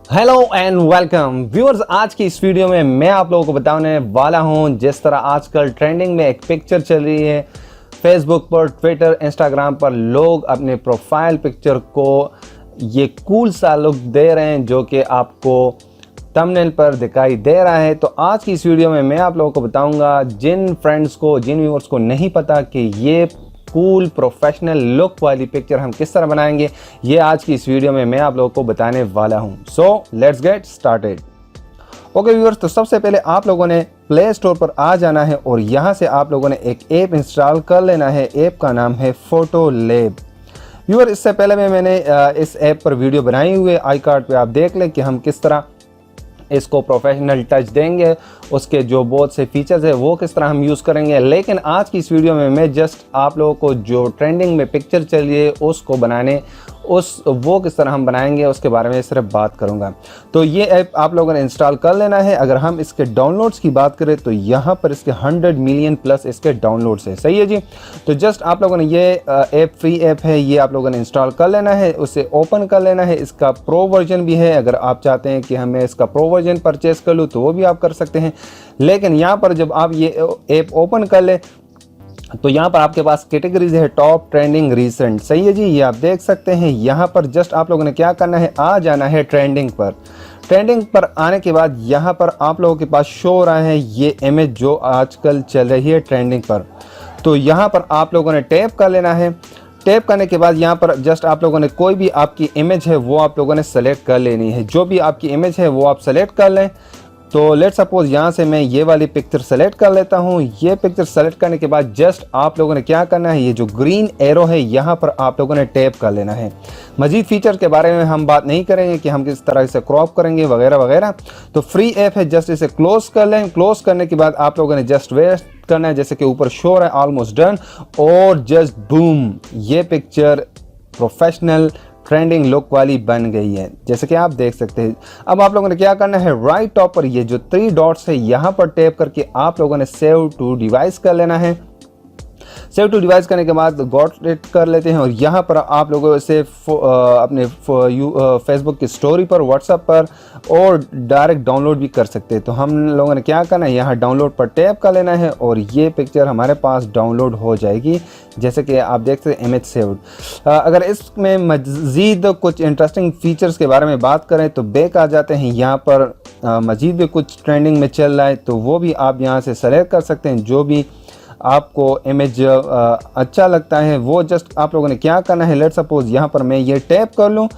Hello and welcome viewers. आज की इस वीडियो में मैं आप लोगों को बताने वाला हूं जिस तरह आजकल ट्रेंडिंग में एक पिक्चर चल रही है फेसबुक पर, ट्विटर, इंस्टाग्राम पर लोग अपने प्रोफाइल पिक्चर को ये कूल सा लुक दे रहे हैं जो कि आपको थंबनेल पर दिखाई दे रहा है। तो आज की इस वीडियो में मैं आप लोगों को बताऊंगा जिन फ्रेंड्स को, जिन व्यूअर्स को नहीं पता कि ये कूल प्रोफेशनल लुक वाली पिक्चर हम किस तरह बनाएंगे, ये आज की इस वीडियो में मैं आप लोगों को बताने वाला हूं। So let's get started. Okay viewers, तो सबसे पहले आप लोगों ने प्ले स्टोर पर आ जाना है और यहां से आप लोगों ने एक ऐप इंस्टॉल कर लेना है। ऐप का नाम है फोटो लैब। व्यूअर, इससे पहले मैंने इस ऐप पर वीडियो बनाई हुई है, आई कार्ड पे आप देख लें कि हम किस तरह इसको प्रोफेशनल टच देंगे, उसके जो बहुत से फीचर्स है वो किस तरह हम यूज़ करेंगे। लेकिन आज की इस वीडियो में मैं जस्ट आप लोगों को जो ट्रेंडिंग में पिक्चर चल रही है उसको बनाने, वो किस तरह हम बनाएंगे उसके बारे में सिर्फ बात करूंगा। तो ये ऐप आप लोगों ने इंस्टॉल कर लेना है। अगर हम इसके डाउनलोड्स की बात करें तो यहाँ पर इसके 100 मिलियन प्लस इसके डाउनलोड्स है। सही है जी। तो जस्ट आप लोगों ने ये ऐप फ्री ऐप है, ये आप लोगों ने इंस्टॉल कर लेना है, उसे ओपन कर लेना है। इसका प्रो वर्जन भी है, अगर आप चाहते हैं कि हमें इसका प्रो वर्जन परचेस कर लूँ तो वो भी आप कर सकते हैं। लेकिन यहाँ पर जब आप ये ऐप ओपन कर ले तो यहाँ पर आपके पास कैटेगरीज है टॉप, ट्रेंडिंग, रीसेंट। सही है जी, ये आप देख सकते हैं। यहाँ पर जस्ट आप लोगों ने क्या करना है, आ जाना है ट्रेंडिंग पर। ट्रेंडिंग पर आने के बाद यहाँ पर आप लोगों के पास शो हो रहा है ये इमेज जो आजकल चल रही है ट्रेंडिंग पर। तो यहाँ पर आप लोगों ने टैप कर लेना है। टैप करने के बाद यहाँ पर जस्ट आप लोगों ने कोई भी आपकी इमेज है वो आप लोगों ने सेलेक्ट कर लेनी है। जो भी आपकी इमेज है वो आप सेलेक्ट कर लें। तो लेट सपोज यहाँ से मैं ये वाली पिक्चर सेलेक्ट कर लेता हूँ। ये पिक्चर सेलेक्ट करने के बाद जस्ट आप लोगों ने क्या करना है, ये जो ग्रीन एरो है यहाँ पर आप लोगों ने टैप कर लेना है। मजीद फीचर के बारे में हम बात नहीं करेंगे कि हम किस तरह से क्रॉप करेंगे वगैरह वगैरह। तो फ्री ऐप है, जस्ट इसे क्लोज कर लें। क्लोज करने के बाद आप लोगों ने जस्ट वेट करना है, जैसे कि ऊपर शो है ऑलमोस्ट डन, और जस्ट बूम, ये पिक्चर प्रोफेशनल ट्रेंडिंग लुक वाली बन गई है, जैसे कि आप देख सकते हैं। अब आप लोगों ने क्या करना है, राइट टॉप पर ये जो 3 डॉट्स है यहाँ पर टैप करके आप लोगों ने सेव टू डिवाइस कर लेना है। सेव टू डिवाइस करने के बाद गॉट इट कर लेते हैं और यहाँ पर आप लोगों से अपने फेसबुक की स्टोरी पर, व्हाट्सएप पर और डायरेक्ट डाउनलोड भी कर सकते हैं। तो हम लोगों ने क्या करना है, यहाँ डाउनलोड पर टैप कर लेना है और ये पिक्चर हमारे पास डाउनलोड हो जाएगी, जैसे कि आप देख सकते हैं इमेज सेव्ड। अगर इसमें मज़ीद कुछ इंटरेस्टिंग फीचर्स के बारे में बात करें तो बैक आ जाते हैं। यहाँ पर मज़ीद भी कुछ ट्रेंडिंग में चल रहा है तो वो भी आप यहाँ से सेलेक्ट कर सकते हैं। जो भी आपको इमेज अच्छा लगता है वो जस्ट आप लोगों ने क्या करना है, लेट सपोज यहाँ पर मैं ये टैप कर लूँ।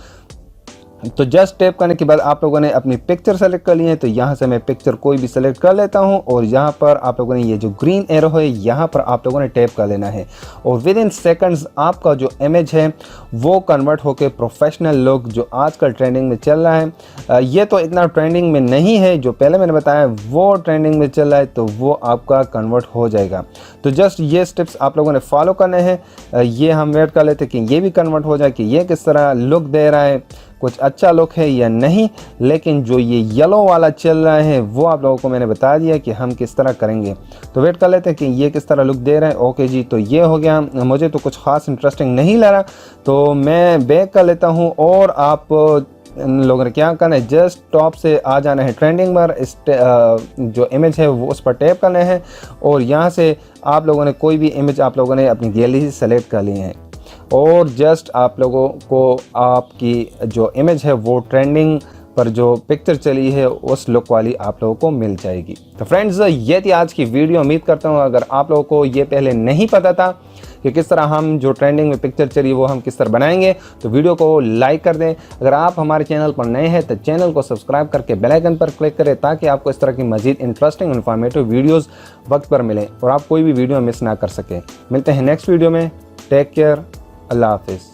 तो जस्ट टैप करने के बाद आप लोगों ने अपनी पिक्चर सेलेक्ट कर ली है। तो यहाँ से मैं पिक्चर कोई भी सेलेक्ट कर लेता हूँ और यहाँ पर आप लोगों ने ये जो ग्रीन एरो है यहाँ पर आप लोगों ने टैप कर लेना है और विद इन सेकंड्स आपका जो इमेज है वो कन्वर्ट होकर प्रोफेशनल लुक जो आजकल ट्रेंडिंग में चल रहा है, ये तो इतना ट्रेंडिंग में नहीं है, जो पहले मैंने बताया वो ट्रेंडिंग में चल रहा है, तो वो आपका कन्वर्ट हो जाएगा। तो जस्ट ये स्टेप्स आप लोगों ने फॉलो करने हैं। ये हम वेट कर लेते कि ये भी कन्वर्ट हो जाए कि ये किस तरह लुक दे रहा है, कुछ अच्छा लुक है या नहीं। लेकिन जो ये येलो वाला चल रहा है वो आप लोगों को मैंने बता दिया कि हम किस तरह करेंगे। तो वेट कर लेते हैं कि ये किस तरह लुक दे रहा है। ओके जी, तो ये हो गया। मुझे तो कुछ ख़ास इंटरेस्टिंग नहीं लग रहा तो मैं बैक कर लेता हूँ और आप इन लोगों ने क्या करना है, जस्ट टॉप से आ जाना है ट्रेंडिंग पर, इस जो इमेज है वो उस पर टैप करना है और यहाँ से आप लोगों ने कोई भी इमेज आप लोगों ने अपनी गैलरी से सेलेक्ट कर ली है और जस्ट आप लोगों को आपकी जो इमेज है वो ट्रेंडिंग पर जो पिक्चर चली है उस लुक वाली आप लोगों को मिल जाएगी। तो फ्रेंड्स, ये थी आज की वीडियो। उम्मीद करता हूँ अगर आप लोगों को ये पहले नहीं पता था कि किस तरह हम जो ट्रेंडिंग में पिक्चर चली वो हम किस तरह बनाएंगे, तो वीडियो को लाइक कर दें। अगर आप हमारे चैनल पर नए हैं तो चैनल को सब्सक्राइब करके बेल आइकन पर क्लिक करें ताकि आपको इस तरह की मजीद इंटरेस्टिंग इन्फॉर्मेटिव वीडियोज़ वक्त पर मिलें और आप कोई भी वीडियो मिस ना कर सकें। मिलते हैं नेक्स्ट वीडियो में। टेक केयर, अल्लाह हाफिज़।